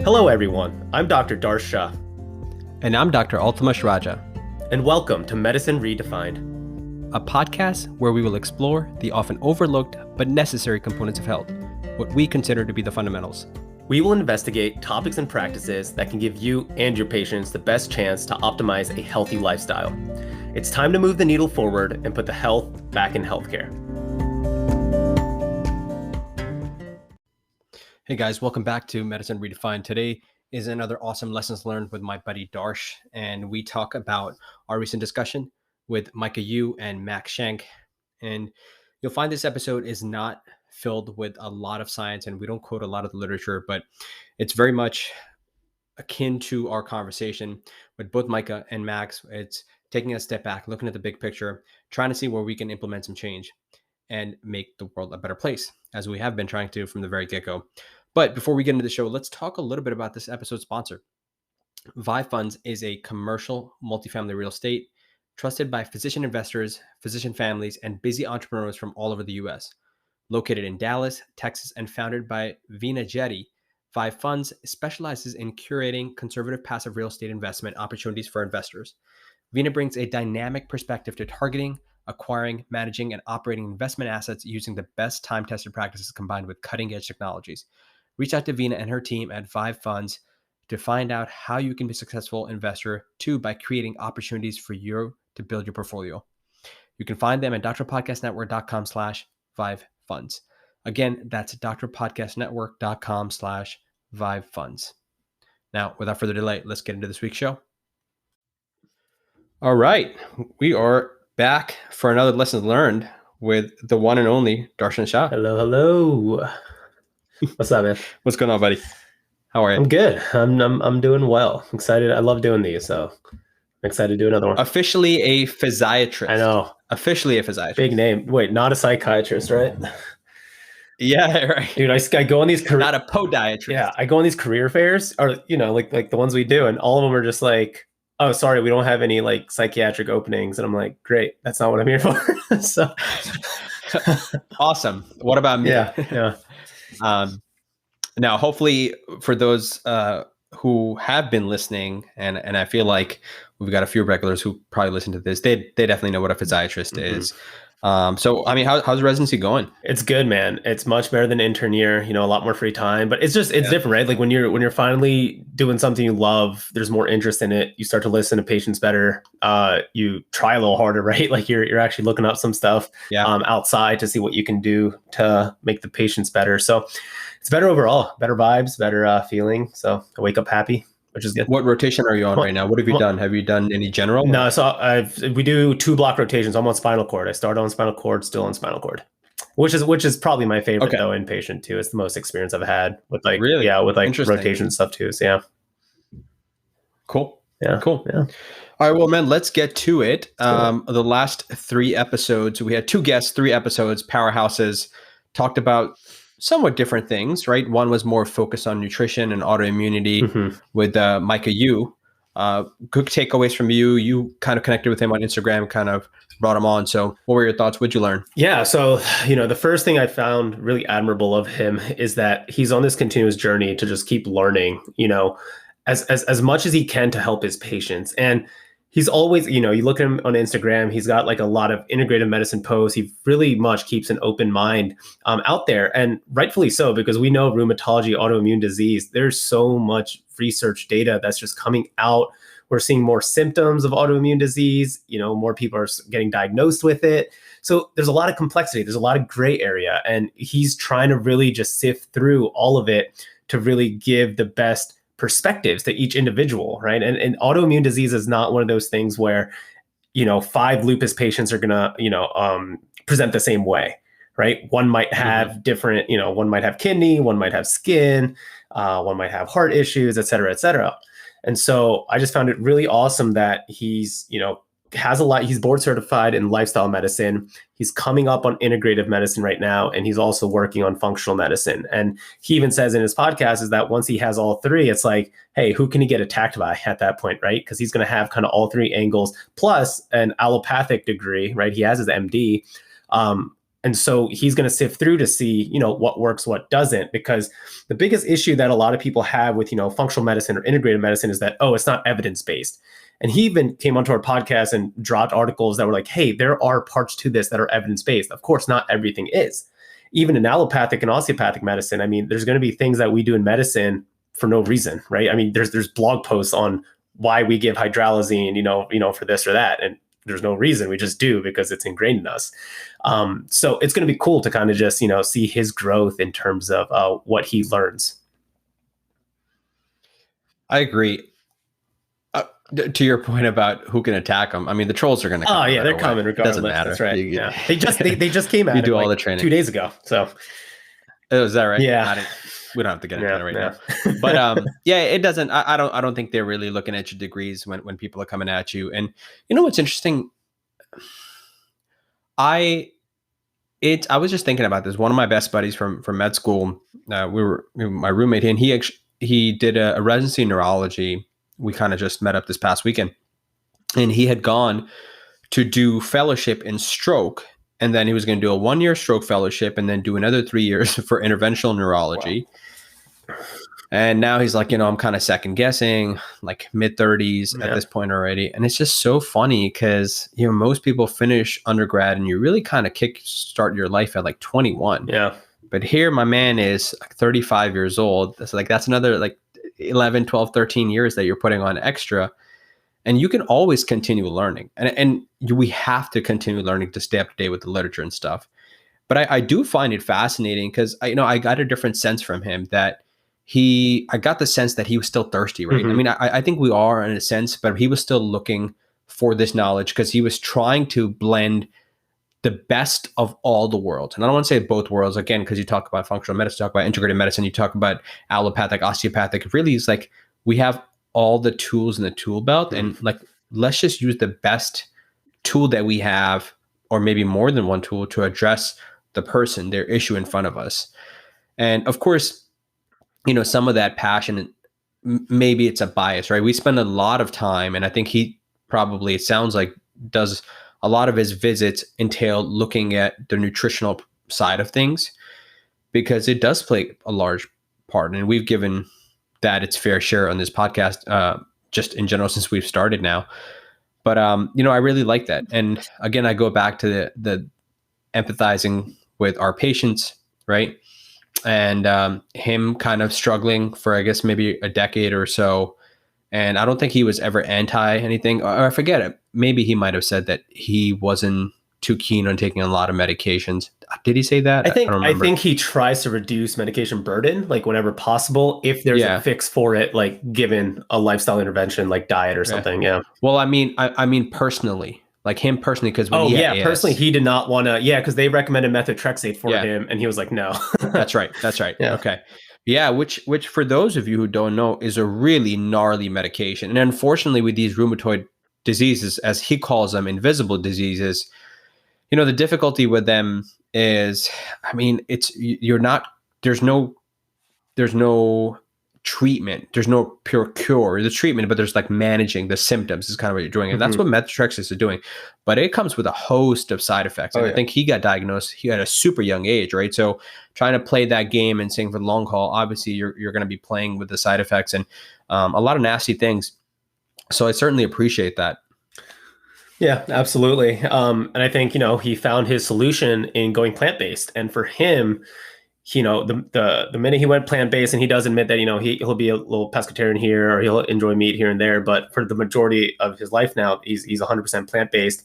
Hello everyone, I'm Dr. Darsh Shah. And I'm Dr. Altamash Raja. And welcome to Medicine Redefined, a podcast where we will explore the often overlooked but necessary components of health, what we consider to be the fundamentals. We will investigate topics and practices that can give you and your patients the best chance to optimize a healthy lifestyle. It's time to move the needle forward and put the health back in healthcare. Hey guys, welcome back to Medicine Redefined. Today is another awesome Lessons Learned with my buddy Darsh, and we talk about our recent discussion with Micah Yu and Max Shank. And you'll find this episode is not filled with a lot of science, and we don't quote a lot of the literature, but it's very much akin to our conversation with both Micah and Max. It's taking a step back, looking at the big picture, trying to see where we can implement some change and make the world a better place, as we have been trying to from the very get-go. But before we get into the show, let's talk a little bit about this episode's sponsor. Vive Funds is a commercial multifamily real estate trusted by physician investors, physician families, and busy entrepreneurs from all over the U.S. Located in Dallas, Texas, and founded by Veena Jetty, Vive Funds specializes in curating conservative passive real estate investment opportunities for investors. Veena brings a dynamic perspective to targeting, acquiring, managing, and operating investment assets using the best time-tested practices combined with cutting-edge technologies. Reach out to Veena and her team at Vive Funds to find out how you can be a successful investor too by creating opportunities for you to build your portfolio. You can find them at drpodcastnetwork.com/ViveFunds. Again, that's drpodcastnetwork.com/ViveFunds. Now, without further delay, let's get into this week's show. All right, we are back for another Lesson Learned with the one and only Darsh and Shah. Hello. What's up, man? What's going on, buddy? How are you? I'm good. I'm doing well. I'm excited. I love doing these, so I'm excited to do another one. Officially a physiatrist. I know. Officially a physiatrist. Big name. Wait, not a psychiatrist, right? Yeah, right. Dude, I go on these not a podiatrist. Yeah, I go on these career fairs, or like the ones we do, and all of them are just like, oh, sorry, we don't have any like psychiatric openings, and I'm like, great, that's not what I'm here for. So awesome. What about me? Yeah. Now, hopefully, for those who have been listening, and I feel like we've got a few regulars who probably listen to this, they definitely know what a physiatrist is. So, I mean, how's residency going? It's good, man. It's much better than intern year, a lot more free time, but it's different, right? Like when you're finally doing something you love, there's more interest in it. You start to listen to patients better. You try a little harder, right? Like you're actually looking up some stuff outside to see what you can do to make the patients better. So it's better overall, better vibes, better feeling. So I wake up happy, which is good. What rotation are you on right now? What have you done? Have you done any general? No, so we do 2 block rotations. I'm on spinal cord. I started on spinal cord, still on spinal cord, which is probably my favorite though inpatient too. It's the most experience I've had with with rotation stuff too. So yeah. Cool. Yeah. Cool. Yeah. All right, well, man, let's get to it. The last 3 episodes, we had 2 guests, 3 episodes, powerhouses, talked about somewhat different things, right? One was more focused on nutrition and autoimmunity with Micah Yu. Good takeaways from you. You kind of connected with him on Instagram, kind of brought him on. So what were your thoughts? What'd you learn? Yeah. So, the first thing I found really admirable of him is that he's on this continuous journey to just keep learning, as much as he can to help his patients. And he's always, you look at him on Instagram, he's got like a lot of integrative medicine posts. He really much keeps an open mind out there, and rightfully so, because we know rheumatology, autoimmune disease, there's so much research data that's just coming out. We're seeing more symptoms of autoimmune disease, more people are getting diagnosed with it. So there's a lot of complexity. There's a lot of gray area, and he's trying to really just sift through all of it to really give the best perspectives to each individual, right? And autoimmune disease is not one of those things where, 5 lupus patients are gonna, present the same way, right? One might have different, one might have kidney, one might have skin, one might have heart issues, et cetera, et cetera. And so I just found it really awesome that he's, he's board certified in lifestyle medicine. He's coming up on integrative medicine right now, and he's also working on functional medicine. And he even says in his podcast is that once he has all 3, it's like, hey, who can he get attacked by at that point, right? Because he's going to have kind of all 3 angles plus an allopathic degree, right? He has his MD. And so he's going to sift through to see, what works, what doesn't, because the biggest issue that a lot of people have with, functional medicine or integrated medicine is that, oh, it's not evidence-based. And he even came onto our podcast and dropped articles that were like, hey, there are parts to this that are evidence-based. Of course, not everything is. Even in allopathic and osteopathic medicine, I mean, there's going to be things that we do in medicine for no reason, right? I mean, there's blog posts on why we give hydralazine, for this or that. And there's no reason. We just do because it's ingrained in us. So it's going to be cool to kind of just, see his growth in terms of what he learns. I agree. To your point about who can attack them, I mean, the trolls are going to come. Oh yeah, they're coming regardless. It doesn't matter. That's right. Yeah. They just came out. You do all the training 2 days ago. So. Oh, is that right? Yeah. We don't have to get into that right now. But yeah, it doesn't. I don't think they're really looking at your degrees when people are coming at you. And you know what's interesting? I was just thinking about this. One of my best buddies from med school, my roommate, and he did a residency in neurology. We kind of just met up this past weekend, and he had gone to do fellowship in stroke, and then he was going to do a 1-year stroke fellowship and then do another 3 years for interventional neurology. Wow. And now he's like, I'm kind of second guessing, like mid-30s at this point already. And it's just so funny because, most people finish undergrad and you really kind of start your life at like 21. Yeah. But here my man is like 35 years old. That's that's another like 11, 12, 13 years that you're putting on extra. And you can always continue learning. And we have to continue learning to stay up to date with the literature and stuff. But I do find it fascinating because I got a different sense from him that I got the sense that he was still thirsty, right? Mm-hmm. I mean, I think we are in a sense, but he was still looking for this knowledge because he was trying to blend the best of all the worlds. And I don't want to say both worlds, again, because you talk about functional medicine, you talk about integrated medicine, you talk about allopathic, osteopathic. It really is like we have all the tools in the tool belt, and like let's just use the best tool that we have, or maybe more than one tool, to address the person, their issue in front of us. And of course, some of that passion, maybe it's a bias, right? We spend a lot of time, and I think he probably, it sounds like, does a lot of his visits entail looking at the nutritional side of things, because it does play a large part. And we've given that its fair share on this podcast, just in general, since we've started now. But, I really like that. And again, I go back to the empathizing with our patients, right? And him kind of struggling for, I guess, maybe a decade or so. And I don't think he was ever anti anything, or I forget it. Maybe he might have said that he wasn't too keen on taking a lot of medications. Did he say that? I think he tries to reduce medication burden, like whenever possible, if there's a fix for it, like given a lifestyle intervention, like diet or something. Yeah. Well, I mean personally, like him personally, because personally, he did not want to. Yeah, because they recommended methotrexate for him, and he was like, no. That's right. Yeah. Okay. Yeah, which for those of you who don't know is a really gnarly medication, and unfortunately, with these rheumatoid diseases, as he calls them, invisible diseases, the difficulty with them is, I mean, there's no treatment. There's no pure cure. There's treatment, but there's like managing the symptoms is kind of what you're doing. And that's what methotrexate is doing. But it comes with a host of side effects. And I think he got diagnosed, he had a super young age, right? So trying to play that game and saying for the long haul, obviously you're going to be playing with the side effects and a lot of nasty things. So I certainly appreciate that. Yeah, absolutely. And I think, he found his solution in going plant-based. And for him, the minute he went plant-based, and he does admit that, he'll be a little pescatarian here, or he'll enjoy meat here and there. But for the majority of his life now, he's 100% plant-based.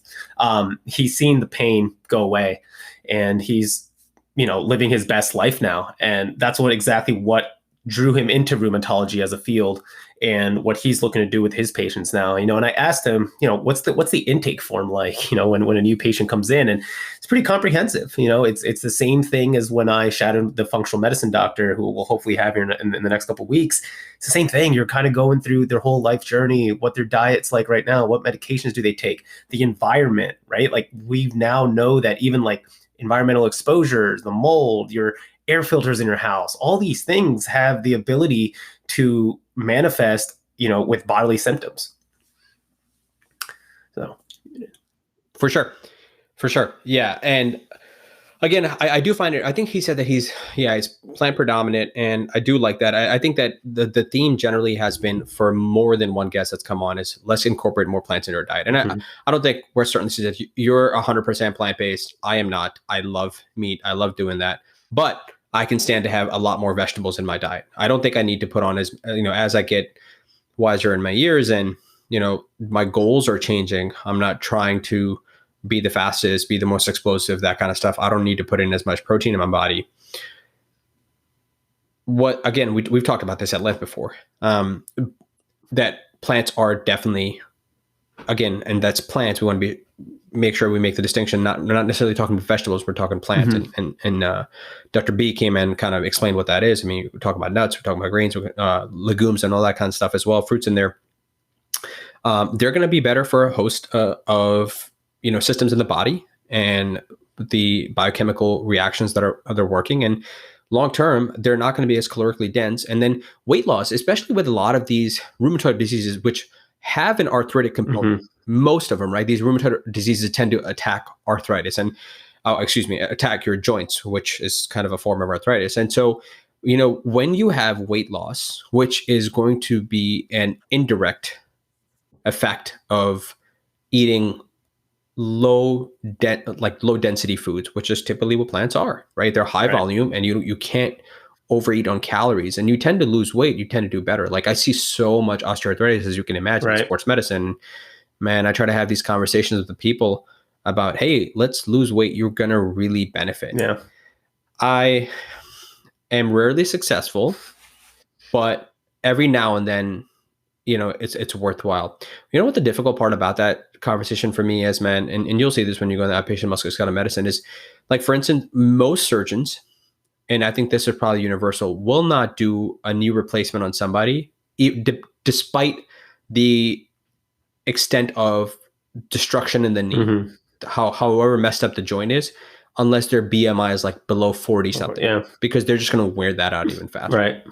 He's seen the pain go away, and he's, living his best life now. And that's exactly what drew him into rheumatology as a field, and what he's looking to do with his patients now. And I asked him, what's the intake form like, when a new patient comes in, and it's pretty comprehensive. It's the same thing as when I shadowed the functional medicine doctor, who we'll hopefully have here in the next couple of weeks. It's the same thing. You're kind of going through their whole life journey, what their diet's like right now, what medications do they take, the environment, right? Like we now know that even like environmental exposures, the mold, your air filters in your house, all these things have the ability to manifest, with bodily symptoms. So for sure. Yeah. And again, I do find it. I think he said that he's plant predominant, and I do like that. I think that the theme generally has been for more than one guest that's come on is let's incorporate more plants in our diet. And Mhm. I don't think we're certainly saying that you're 100% plant based. I am not. I love meat. I love doing that, but I can stand to have a lot more vegetables in my diet. I don't think I need to put on as I get wiser in my years and my goals are changing. I'm not trying to be the fastest, be the most explosive, that kind of stuff. I don't need to put in as much protein in my body. What again? We've talked about this at length before. That plants are definitely again, and that's plants. We want to make sure we make the distinction. Not necessarily talking about vegetables. We're talking plants, and Dr. B came in and kind of explained what that is. I mean, we're talking about nuts, we're talking about grains, legumes, and all that kind of stuff as well. Fruits in there. They're going to be better for a host of systems in the body and the biochemical reactions that they're working. And long term, they're not going to be as calorically dense. And then weight loss, especially with a lot of these rheumatoid diseases, which have an arthritic component, most of them, right? These rheumatoid diseases tend to attack arthritis and, attack your joints, which is kind of a form of arthritis. And so, when you have weight loss, which is going to be an indirect effect of eating low density foods, which is typically what plants are, right? They're high volume and you can't overeat on calories and you tend to lose weight. You tend to do better. Like I see so much osteoarthritis, as you can imagine, in sports medicine. Man, I try to have these conversations with the people about, hey, let's lose weight. You're going to really benefit. Yeah. I am rarely successful, but every now and then, it's worthwhile. You know what the difficult part about that conversation for me is, man, and you'll see this when you go into outpatient musculoskeletal medicine is, like, for instance, most surgeons, and I think this is probably universal, will not do a knee replacement on somebody, despite the extent of destruction in the knee, however messed up the joint is, unless their BMI is like below 40 something, because they're just going to wear that out even faster. Right.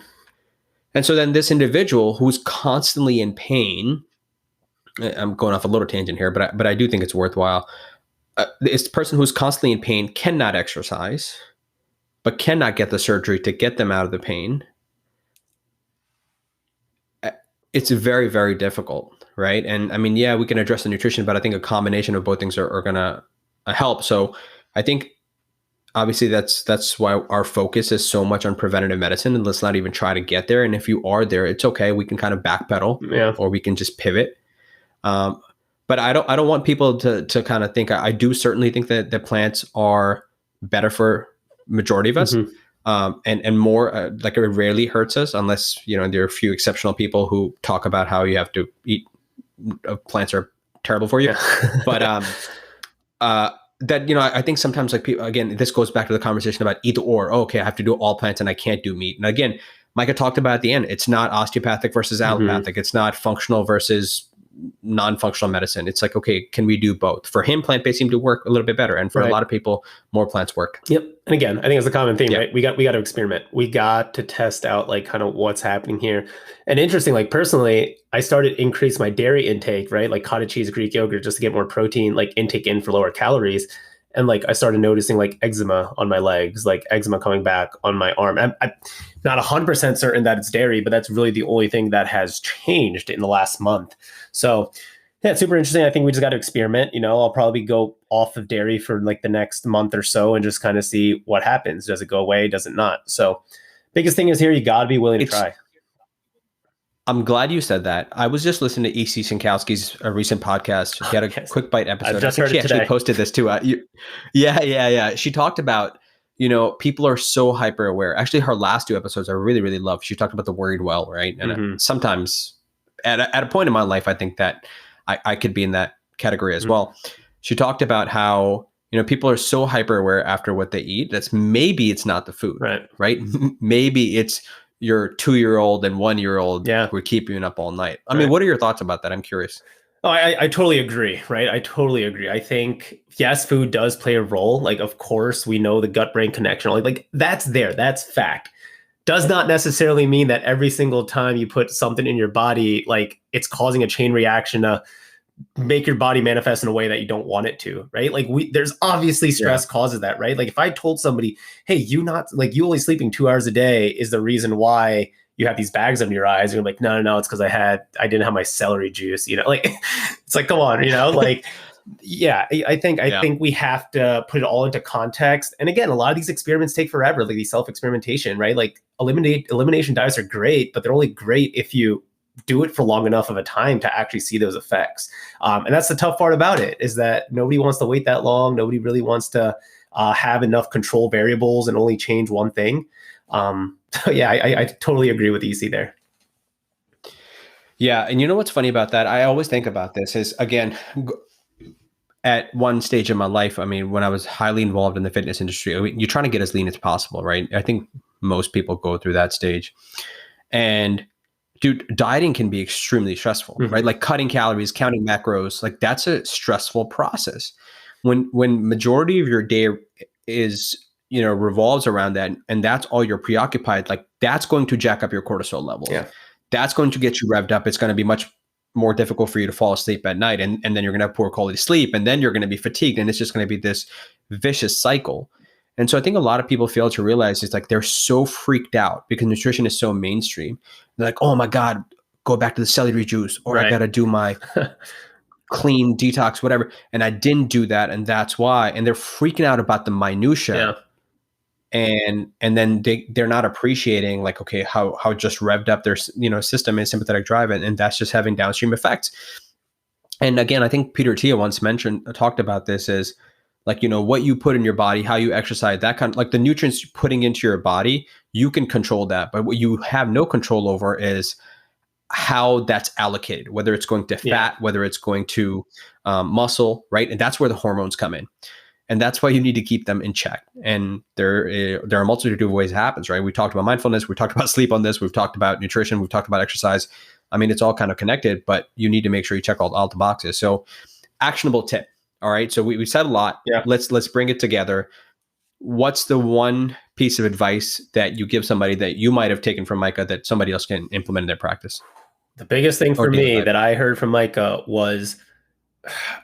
And so then this individual who's constantly in pain, I'm going off a little tangent here, but I do think it's worthwhile. This person who's constantly in pain cannot exercise, but cannot get the surgery to get them out of the pain. It's very, very difficult, right? And I mean, yeah, we can address the nutrition, but I think a combination of both things are going to help. So I think obviously that's why our focus is so much on preventative medicine, and let's not even try to get there. And if you are there, it's okay. We can kind of backpedal, or we can just pivot. But I don't want people to kind of think. I do certainly think that the plants are better for majority of us, and more like it rarely hurts us, unless there are a few exceptional people who talk about how you have to eat plants are terrible for you. But that I think sometimes, like, people, again, this goes back to the conversation about either or. Oh, okay, I have to do all plants and I can't do meat. And again, Micah talked about at the end, it's not osteopathic versus allopathic. It's not functional versus non-functional medicine. It's like, okay, can we do both? For him, plant-based seemed to work a little bit better, and for a lot of people, more plants work. Yep. And again, I think it's a common theme, right? We got to experiment. We got to test out like kind of what's happening here. And interesting, like personally, I started to increase my dairy intake, right? Like cottage cheese, Greek yogurt, just to get more protein, like intake in for lower calories. And like I started noticing like eczema on my legs, like eczema coming back on my arm. I'm not 100% certain that it's dairy, but that's really the only thing that has changed in the last month. So yeah, it's super interesting. I think we just got to experiment. I'll probably go off of dairy for like the next month or so and just kind of see what happens. Does it go away? Does it not? So biggest thing is here, you got to be willing to try. I'm glad you said that. I was just listening to E.C. Sinkowski's recent podcast. She had a quick bite episode. I just heard it today. Actually posted this too. Yeah. She talked about, people are so hyper aware. Actually, her last two episodes I really, really loved. She talked about the worried well, right? And sometimes at a point in my life, I think that I could be in that category as well. She talked about how, people are so hyper aware after what they eat. Maybe it's not the food, right? Maybe it's your 2-year-old and 1-year-old who are keeping you up all night. I mean, what are your thoughts about that? I'm curious. Oh, I totally agree, right? I totally agree. I think, yes, food does play a role. Like, of course, we know the gut-brain connection. Like that's there. That's fact. Does not necessarily mean that every single time you put something in your body, like it's causing a chain reaction to make your body manifest in a way that you don't want it to, right? Like there's obviously Yeah. stress causes that, right? Like if I told somebody, hey, you only sleeping 2 hours a day is the reason why you have these bags under your eyes. You're like, no, it's because I didn't have my celery juice, like it's like, come on, like, yeah, I Yeah. think we have to put it all into context. And again, a lot of these experiments take forever, like these self-experimentation, right? Like elimination diets are great, but they're only great if you do it for long enough of a time to actually see those effects. And that's the tough part about it, is that nobody wants to wait that long. Nobody really wants to have enough control variables and only change one thing. So yeah, I totally agree with EC there. Yeah. And you know what's funny about that? I always think about this is, again, at one stage in my life, I mean, when I was highly involved in the fitness industry, I mean, you're trying to get as lean as possible, right? I think most people go through that stage. And dude, dieting can be extremely stressful, right? Like cutting calories, counting macros, like that's a stressful process. When majority of your day is, revolves around that, and that's all you're preoccupied, like that's going to jack up your cortisol levels. Yeah. That's going to get you revved up. It's going to be much more difficult for you to fall asleep at night. And then you're going to have poor quality sleep. And then you're going to be fatigued. And it's just going to be this vicious cycle. And so I think a lot of people fail to realize it's like they're so freaked out because nutrition is so mainstream. They're like, oh my God, go back to the celery juice, or Right. I got to do my clean detox, whatever. And I didn't do that. And that's why. And they're freaking out about the minutia. Yeah. And then they're not appreciating, like, okay, how just revved up their system is, sympathetic drive, and that's just having downstream effects. And again, I think Peter Tia once talked about this as like, what you put in your body, how you exercise, that kind of, like, the nutrients you're putting into your body, you can control that. But what you have no control over is how that's allocated, whether it's going to fat, whether it's going to muscle, right? And that's where the hormones come in. And that's why you need to keep them in check. And there are a multitude of ways it happens, right? We talked about mindfulness. We talked about sleep on this. We've talked about nutrition. We've talked about exercise. I mean, it's all kind of connected, but you need to make sure you check all the boxes. So actionable tip. All right. So we said a lot. Yeah. Let's bring it together. What's the one piece of advice that you give somebody that you might have taken from Micah that somebody else can implement in their practice? The biggest thing for me that I heard from Micah was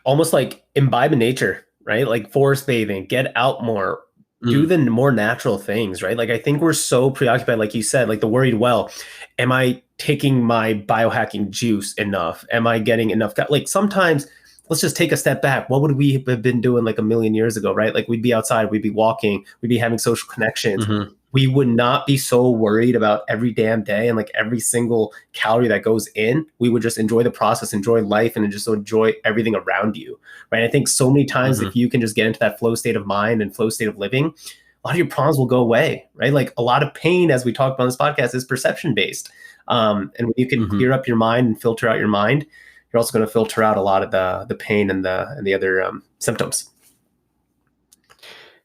almost like imbibe in nature, right? Like forest bathing, get out more, do the more natural things, right? Like I think we're so preoccupied, like you said, like the worried, well, am I taking my biohacking juice enough? Am I getting enough? Like sometimes let's just take a step back. What would we have been doing like a million years ago, right? Like we'd be outside, we'd be walking, we'd be having social connections. We would not be so worried about every damn day and like every single calorie that goes in. We would just enjoy the process, enjoy life, and just enjoy everything around you, right? I think so many times if you can just get into that flow state of mind and flow state of living, a lot of your problems will go away, right? Like a lot of pain, as we talked about on this podcast, is perception based. And when you can clear up your mind and filter out your mind, you're also going to filter out a lot of the pain and the other symptoms.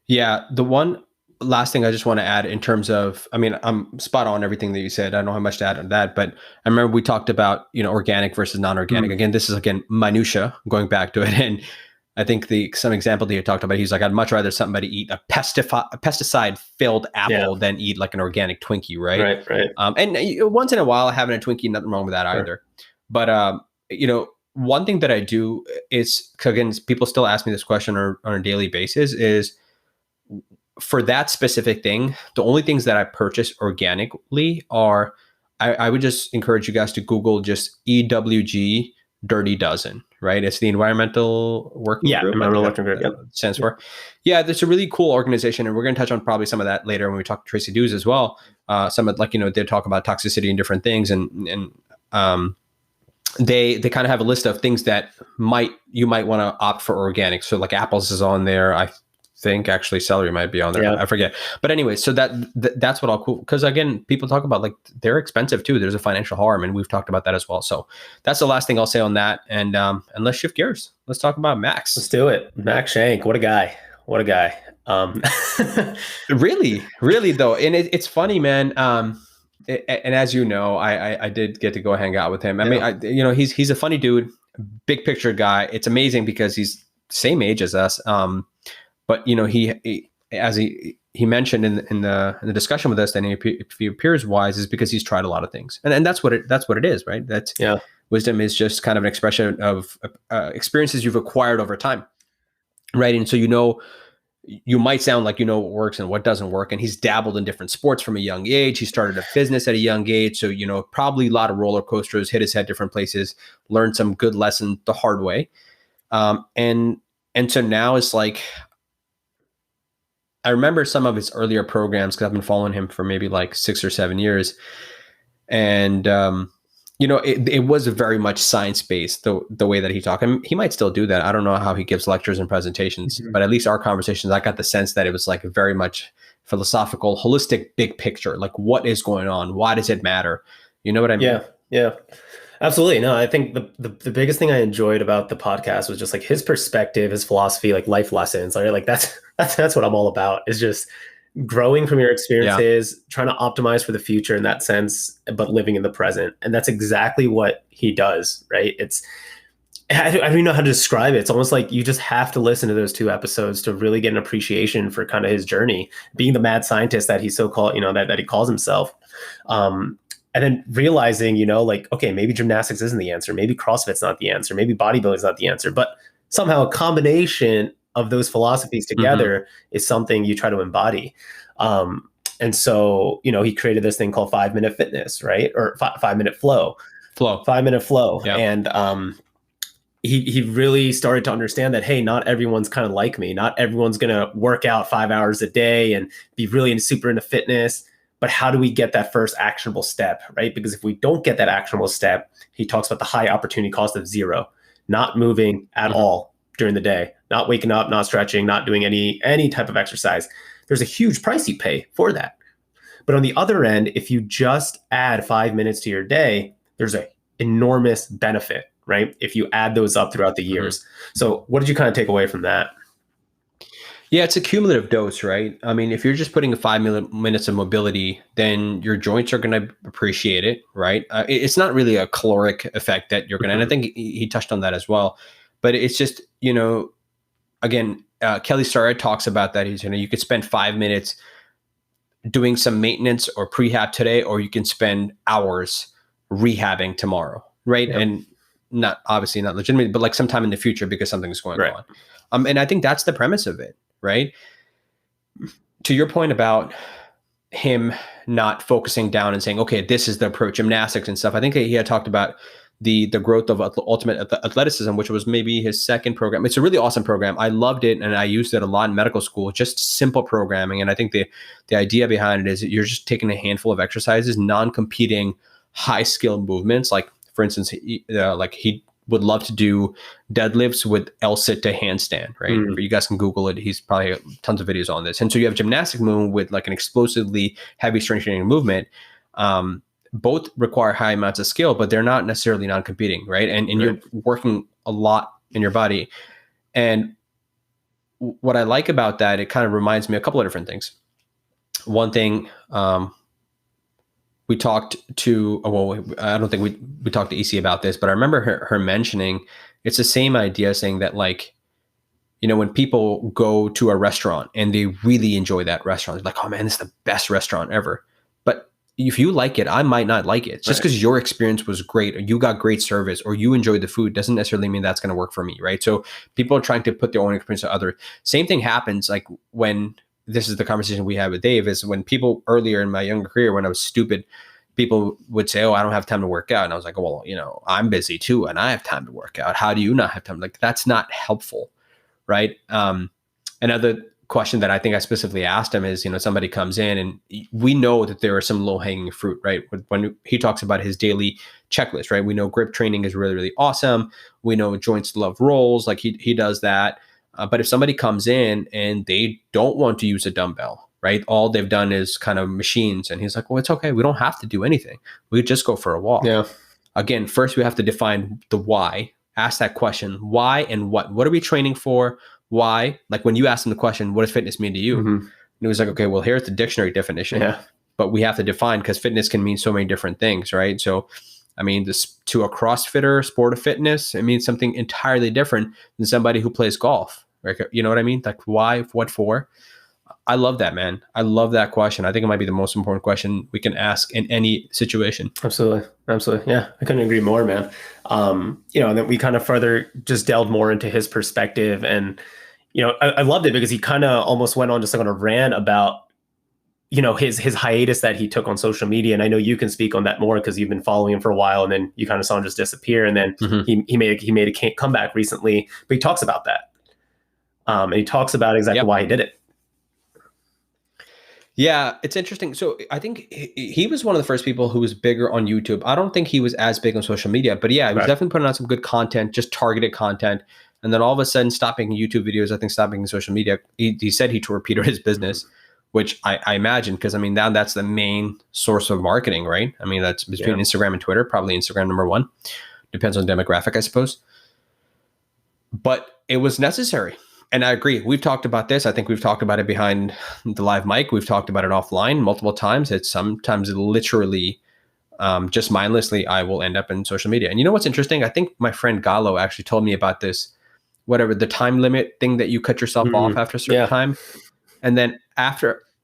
Yeah, the one last thing I just want to add in terms of, I mean, I'm spot on everything that you said. I don't know how much to add on that, but I remember we talked about, organic versus non-organic. Again, this is minutia, going back to it. And I think some example that you talked about, he's like, I'd much rather somebody eat a pesticide-filled apple than eat like an organic Twinkie, right? Right. And once in a while, having a Twinkie, nothing wrong with that either. But one thing that I do is, again, people still ask me this question on a daily basis, is for that specific thing, the only things that I purchase organically are, I would just encourage you guys to Google just EWG Dirty Dozen, right? It's the Environmental Working Group. Environmental Working Group. Yep. Stands for. Yeah, that's a really cool organization. And we're going to touch on probably some of that later when we talk to Tracy Dews as well. Some of, they talk about toxicity and different things. And they kind of have a list of things that you might want to opt for organic. So like apples is on there. I think actually celery might be on there. I forget. But anyway, so that's what I'll cool. Because again, people talk about like they're expensive too. There's a financial harm, and we've talked about that as well. So that's the last thing I'll say on that. And let's shift gears. Let's talk about Max. Let's do it. Max Shank. What a guy. Really though. And it's funny, man. And as you know, I did get to go hang out with him. I mean, he's a funny dude, big picture guy. It's amazing because he's the same age as us. But he as he mentioned in the discussion with us, that if he appears wise, is because he's tried a lot of things, and that's what it is, right? Wisdom is just kind of an expression of experiences you've acquired over time, right? And so, you might sound like you know what works and what doesn't work. And he's dabbled in different sports from a young age. He started a business at a young age. So, probably a lot of roller coasters, hit his head different places, learned some good lessons the hard way. And so now it's like, I remember some of his earlier programs because I've been following him for maybe like 6 or 7 years. And, it was very much science-based, the way that he talked. I mean, he might still do that. I don't know how he gives lectures and presentations, but at least our conversations, I got the sense that it was like very much philosophical, holistic, big picture. Like, what is going on? Why does it matter? You know what I mean? Yeah. Absolutely. No, I think the biggest thing I enjoyed about the podcast was just like his perspective, his philosophy, like life lessons. Like that's what I'm all about, is just growing from your experiences, trying to optimize for the future in that sense, but living in the present. And that's exactly what he does, right? I don't even know how to describe it. It's almost like you just have to listen to those 2 episodes to really get an appreciation for kind of his journey, being the mad scientist that he's so-called, that he calls himself. And then realizing, like, okay, maybe gymnastics isn't the answer. Maybe CrossFit's not the answer. Maybe bodybuilding's not the answer. But somehow a combination of those philosophies together is something you try to embody. And so, he created this thing called 5-minute fitness, right? Or 5-minute flow. 5-minute flow. Yeah. And he really started to understand that, hey, not everyone's kind of like me. Not everyone's going to work out 5 hours a day and be really super into fitness. But how do we get that first actionable step, right? Because if we don't get that actionable step, he talks about the high opportunity cost of 0, not moving at all during the day, not waking up, not stretching, not doing any type of exercise. There's a huge price you pay for that. But on the other end, if you just add 5 minutes to your day, there's an enormous benefit, right? If you add those up throughout the years. So what did you kind of take away from that? Yeah, it's a cumulative dose, right? I mean, if you're just putting 5 minutes of mobility, then your joints are going to appreciate it, right? It's not really a caloric effect that you're going to, and I think he touched on that as well. But it's just, again, Kelly Starrett talks about that. He's, you could spend 5 minutes doing some maintenance or prehab today, or you can spend hours rehabbing tomorrow, right? Yep. And obviously not legitimate, but like sometime in the future because something's going on. And I think that's the premise of it. Right. To your point about him not focusing down and saying, okay, this is the approach, gymnastics and stuff. I think he had talked about the growth of ultimate athleticism, which was maybe his second program. It's a really awesome program. I loved it. And I used it a lot in medical school, just simple programming. And I think the idea behind it is that you're just taking a handful of exercises, non-competing, high skill movements. Like, for instance, he would love to do deadlifts with L-sit to handstand, right? You guys can Google it. He's probably tons of videos on this. And so you have gymnastic movement with like an explosively heavy strength training movement. Both require high amounts of skill, but they're not necessarily non-competing, right? And you're working a lot in your body. And what I like about that, it kind of reminds me of a couple of different things. One thing, we talked to, I don't think we talked to EC about this, but I remember her mentioning, it's the same idea, saying that, like, when people go to a restaurant and they really enjoy that restaurant, they're like, oh man, this is the best restaurant ever. But if you like it, I might not like it. Just because your experience was great, or you got great service, or you enjoyed the food, doesn't necessarily mean that's going to work for me, right? So people are trying to put their own experience to other. Same thing happens, like when, this is the conversation we had with Dave, is when people earlier in my younger career, when I was stupid, people would say, oh, I don't have time to work out. And I was like, well, I'm busy too, and I have time to work out. How do you not have time? Like, that's not helpful, right? Another question that I think I specifically asked him is, somebody comes in and we know that there are some low hanging fruit, right? When he talks about his daily checklist, right? We know grip training is really, really awesome. We know joints love rolls. Like he does that. But if somebody comes in and they don't want to use a dumbbell, right? All they've done is kind of machines. And he's like, well, it's okay. We don't have to do anything. We could just go for a walk. Yeah. Again, first we have to define the why. Ask that question, why and what? What are we training for? Why? Like when you ask him the question, what does fitness mean to you? And he was like, okay, well, here's the dictionary definition. Yeah. But we have to define, because fitness can mean so many different things, right? So, I mean, to a CrossFitter, sport of fitness, it means something entirely different than somebody who plays golf. Right? You know what I mean? Like, why, what for? I love that, man. I love that question. I think it might be the most important question we can ask in any situation. Absolutely. Yeah, I couldn't agree more, man. And then we kind of further just delved more into his perspective. And, I loved it because he kind of almost went on just like on a rant about, his hiatus that he took on social media. And I know you can speak on that more because you've been following him for a while, and then you kind of saw him just disappear. And then he made a comeback recently, but he talks about that. And he talks about exactly why he did it. Yeah, it's interesting. So I think he was one of the first people who was bigger on YouTube. I don't think he was as big on social media, but yeah, he was definitely putting out some good content, just targeted content. And then all of a sudden stopped making YouTube videos, I think stopped making social media. He said he torpedoed his business, which I imagine, because I mean, now that's the main source of marketing, right? I mean, that's between Instagram and Twitter, probably Instagram number one. Depends on demographic, I suppose. But it was necessary. And I agree. We've talked about this. I think we've talked about it behind the live mic. We've talked about it offline multiple times. It's sometimes literally just mindlessly, I will end up in social media. And you know what's interesting? I think my friend Gallo actually told me about this, whatever, the time limit thing that you cut yourself off after a certain time. And then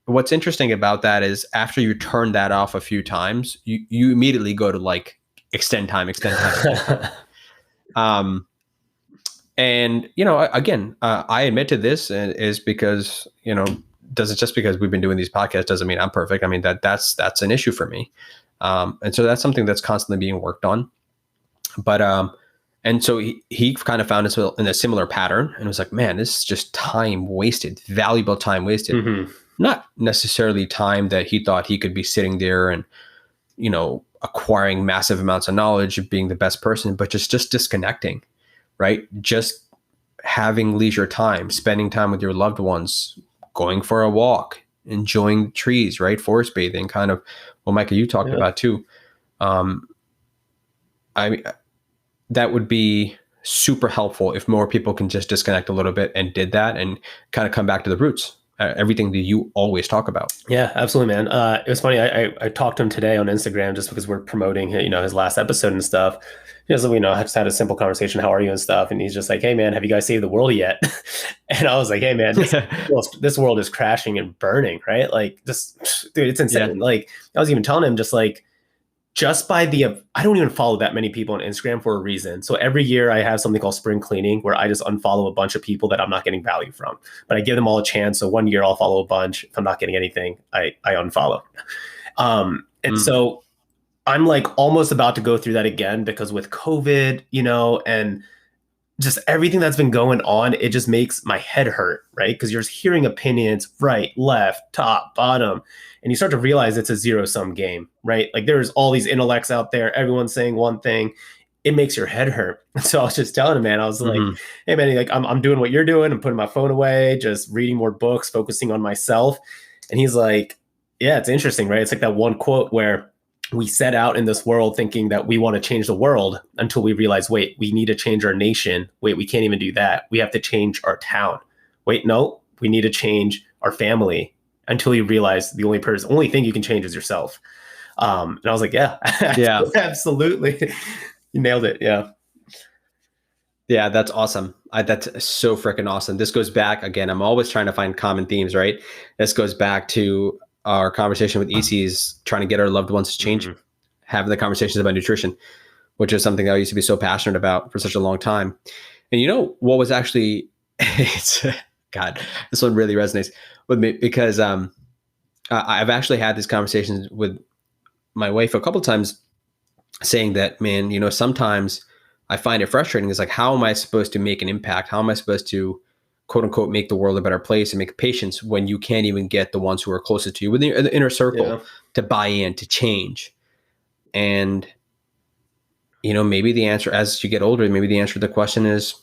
what's interesting about that is after you turn that off a few times, you immediately go to like extend time. And, again, I admit to this is because, just because we've been doing these podcasts doesn't mean I'm perfect. I mean, that's an issue for me. And so that's something that's constantly being worked on. But, and so he kind of found himself in a similar pattern and was like, man, this is just time wasted, valuable time wasted. Not necessarily time that he thought he could be sitting there and, acquiring massive amounts of knowledge of being the best person, but just disconnecting. Right? Just having leisure time, spending time with your loved ones, going for a walk, enjoying trees, right? Forest bathing, kind of what Micah, you talked about too. That would be super helpful if more people can just disconnect a little bit and did that and kind of come back to the roots. Everything that you always talk about. Yeah, absolutely, man. It was funny. I talked to him today on Instagram just because we're promoting, his last episode and stuff. So I just had a simple conversation. How are you and stuff? And he's just like, hey, man, have you guys saved the world yet? And I was like, hey, man, this world is crashing and burning, right? Like, just, dude, it's insane. Yeah. Like, I was even telling him just by I don't even follow that many people on Instagram for a reason. So every year I have something called spring cleaning where I just unfollow a bunch of people that I'm not getting value from, but I give them all a chance. So one year I'll follow a bunch. If I'm not getting anything, I unfollow. And so I'm like almost about to go through that again because with COVID, and just everything that's been going on, it just makes my head hurt, right? Because you're just hearing opinions, right, left, top, bottom. And you start to realize it's a zero-sum game, right? Like there's all these intellects out there. Everyone's saying one thing. It makes your head hurt. So I was just telling him, man, I was like, hey, man, like I'm doing what you're doing. I'm putting my phone away, just reading more books, focusing on myself. And he's like, yeah, it's interesting, right? It's like that one quote where we set out in this world thinking that we want to change the world until we realize, wait, we need to change our nation. Wait, we can't even do that. We have to change our town. Wait, no, we need to change our family. Until you realize the only thing you can change is yourself. And I was like, yeah, absolutely. You nailed it. Yeah. Yeah, that's awesome. That's so freaking awesome. This goes back again. I'm always trying to find common themes, right? This goes back to our conversation with ECs, trying to get our loved ones to change, having the conversations about nutrition, which is something that I used to be so passionate about for such a long time. And what was actually, God, this one really resonates with me because I've actually had these conversations with my wife a couple of times saying that, man, sometimes I find it frustrating. It's like, how am I supposed to make an impact? How am I supposed to, quote unquote, make the world a better place and make patients when you can't even get the ones who are closest to you within the inner circle to buy in, to change? And, maybe the answer as you get older, maybe the answer to the question is,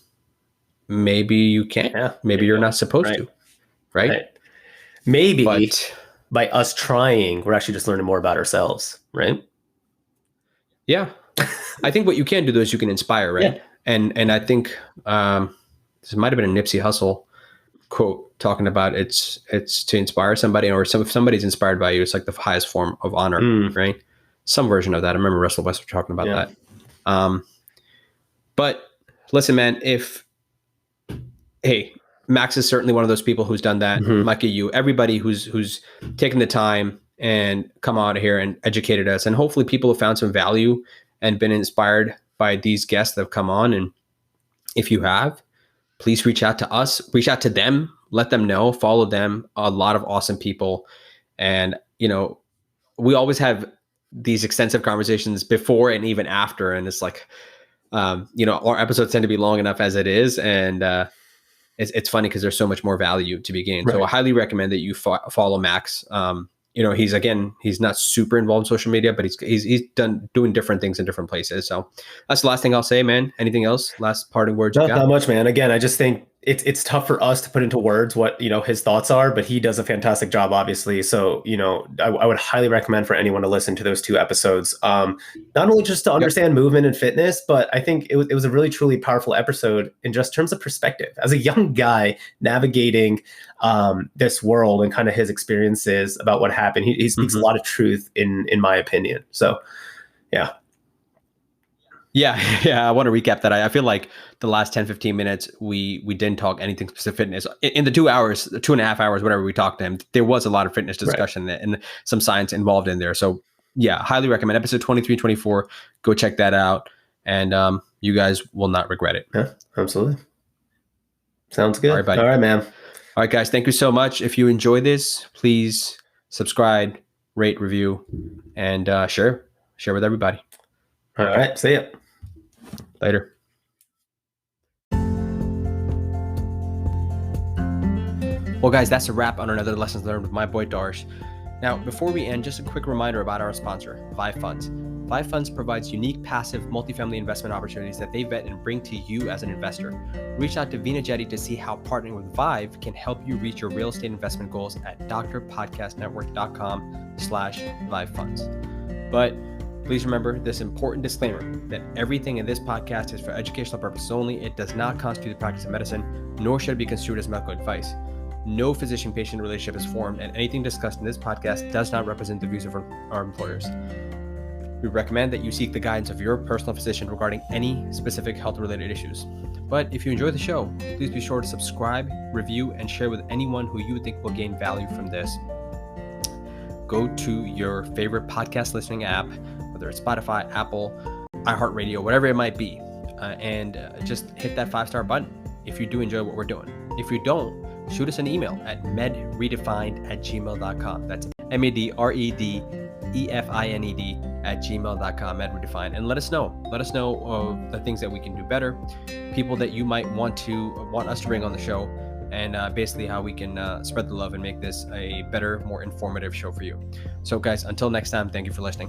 maybe you can't. Yeah, maybe you're not supposed to. Right? Maybe by us trying, we're actually just learning more about ourselves, right? Yeah. I think what you can do though is you can inspire, right? Yeah. And I think this might have been a Nipsey Hussle quote talking about it's to inspire somebody, or if somebody's inspired by you, it's like the highest form of honor, right? Some version of that. I remember Russell Westbrook talking about that. But listen, man, Max is certainly one of those people who's done that. Micah Yu, everybody who's taken the time and come out here and educated us. And hopefully people have found some value and been inspired by these guests that have come on. And if you have, please reach out to us, reach out to them, let them know, follow them. A lot of awesome people. And, we always have these extensive conversations before and even after. And it's like, our episodes tend to be long enough as it is. And it's funny because there's so much more value to be gained. Right. So I highly recommend that you follow Max. He's not super involved in social media, but he's doing different things in different places. So that's the last thing I'll say, man. Anything else? Last parting words? Not much, man. Again, I just think it's tough for us to put into words what, his thoughts are, but he does a fantastic job, obviously. So, I would highly recommend for anyone to listen to those 2 episodes. Not only just to understand movement and fitness, but I think it was a really, truly powerful episode in just terms of perspective. As a young guy navigating this world and kind of his experiences about what happened, he speaks a lot of truth in my opinion. So, yeah. Yeah. I want to recap that. I feel like the last 10, 15 minutes, we didn't talk anything specific fitness. In the 2 hours, 2.5 hours, whatever we talked to him, there was a lot of fitness discussion and some science involved in there. So yeah, highly recommend episode 23, 24. Go check that out. And you guys will not regret it. Yeah, absolutely. Sounds good. All right, buddy. All right, man. All right, guys. Thank you so much. If you enjoy this, please subscribe, rate, review, and share with everybody. All right. See ya. Later. Well, guys, that's a wrap on another Lessons Learned with my boy Darsh. Now, before we end, just a quick reminder about our sponsor, Vive Funds. Vive Funds provides unique, passive, multifamily investment opportunities that they vet and bring to you as an investor. Reach out to Vina Jetty to see how partnering with Vive can help you reach your real estate investment goals at drpodcastnetwork.com/Vive Funds. But please remember this important disclaimer that everything in this podcast is for educational purposes only. It does not constitute the practice of medicine, nor should it be construed as medical advice. No physician-patient relationship is formed, and anything discussed in this podcast does not represent the views of our employers. We recommend that you seek the guidance of your personal physician regarding any specific health-related issues. But if you enjoy the show, please be sure to subscribe, review, and share with anyone who you think will gain value from this. Go to your favorite podcast listening app, whether it's Spotify, Apple, iHeartRadio, whatever it might be, and just hit that 5-star button if you do enjoy what we're doing. If you don't, shoot us an email at medredefined@gmail.com. That's medredefined@gmail.com, medredefined, and let us know. Let us know of the things that we can do better, people that you might want us to bring on the show, and basically how we can spread the love and make this a better, more informative show for you. So guys, until next time, thank you for listening.